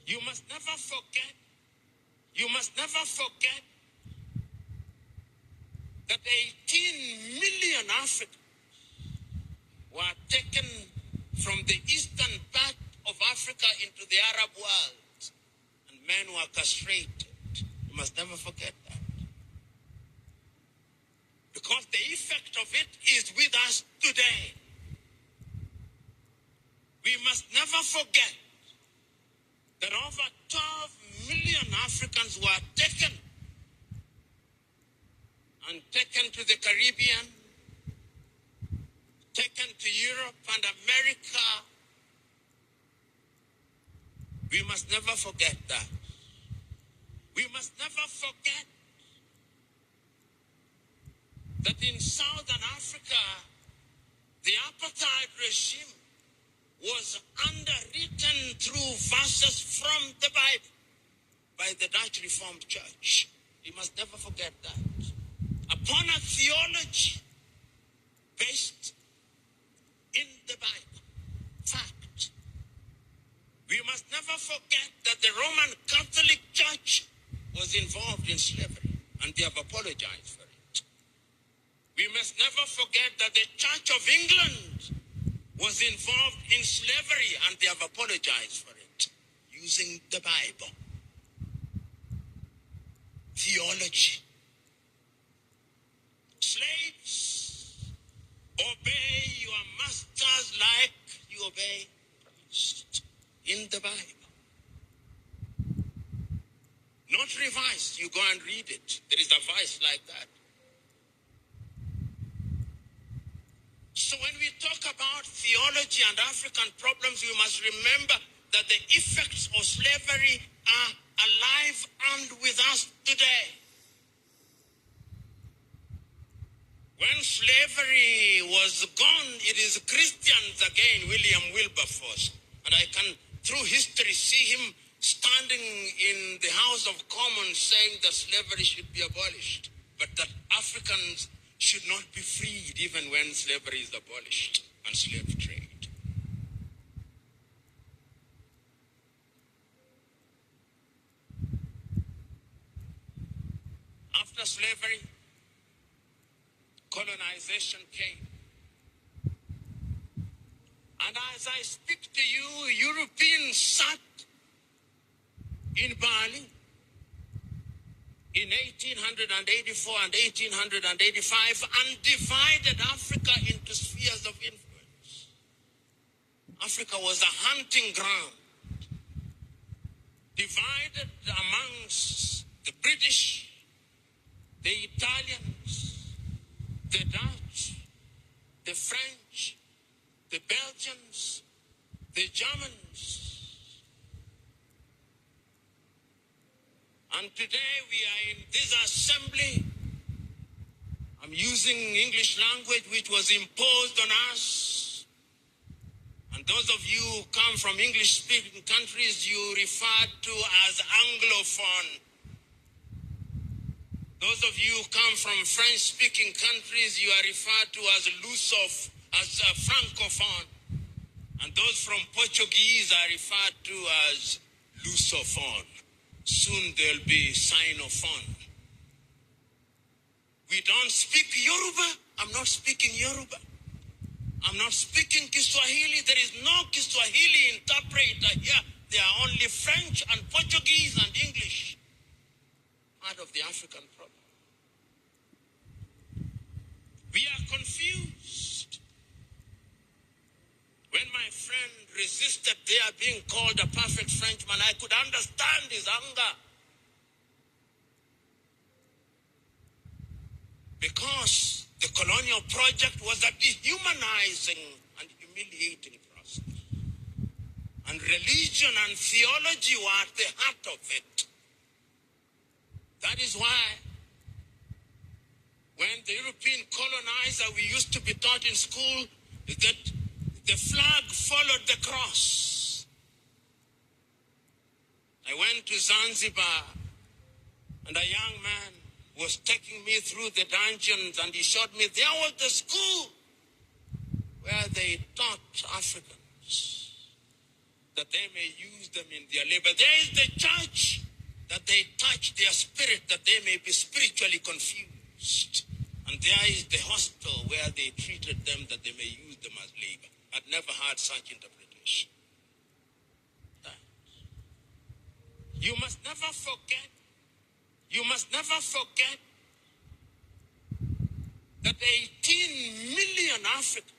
You must never forget that 18 million Africans were taken from the eastern part of Africa into the Arab world, and men were castrated. You must never forget that. Because the effect of it is with us today. We must never forget that over 12 million Africans were taken to the Caribbean, taken to Europe and America. We must never forget that. We must never forget that in Southern Africa, the apartheid regime was underwritten through verses from the Bible by the Dutch Reformed Church. We must never forget that. Upon a theology based in the Bible. Fact. We must never forget that the Roman Catholic Church was involved in slavery, and they have apologized for it. We must never forget that the Church of England was involved in slavery, and they have apologized for it, using the Bible. Theology. Slaves, obey your masters like you obey Christ. In the Bible. Not revised. You go and read it. There is a verse like that. So when we talk about theology and African problems, we must remember that the effects of slavery are alive and with us today. When slavery was gone, it is Christians again, William Wilberforce. And I can, through history, see him standing in the House of Commons saying that slavery should be abolished, but that Africans should not be freed even when slavery is abolished and slave trade. After slavery, colonization came. And as I speak to you, Europeans sat in Berlin in 1884 and 1885 and divided Africa into spheres of influence. Africa was a hunting ground, divided amongst the British, the Italians, the Dutch, the French, the Belgians, the Germans. And today we are in this assembly. I'm using English language which was imposed on us. And those of you who come from English-speaking countries, you refer to as Anglophone. Those of you who come from French-speaking countries, you are referred to as Lusophone, as Francophone. And those from Portuguese are referred to as Lusophone. Soon there'll be Sinophone. We don't speak Yoruba. I'm not speaking Yoruba. I'm not speaking Kiswahili. There is no Kiswahili interpreter here. There are only French and Portuguese and English. Part of the African problem. We are confused. When my friend resisted their being called a perfect Frenchman, I could understand his anger. Because the colonial project was a dehumanizing and humiliating process. And religion and theology were at the heart of it. That is why when the European colonizer, we used to be taught in school that the flag followed the cross. I went to Zanzibar and a young man was taking me through the dungeons and he showed me there was the school where they taught Africans that they may use them in their labor. There is the church, that they touch their spirit, that they may be spiritually confused. And there is the hospital where they treated them, that they may use them as labor. I'd never heard such interpretation. You must never forget, that 18 million Africans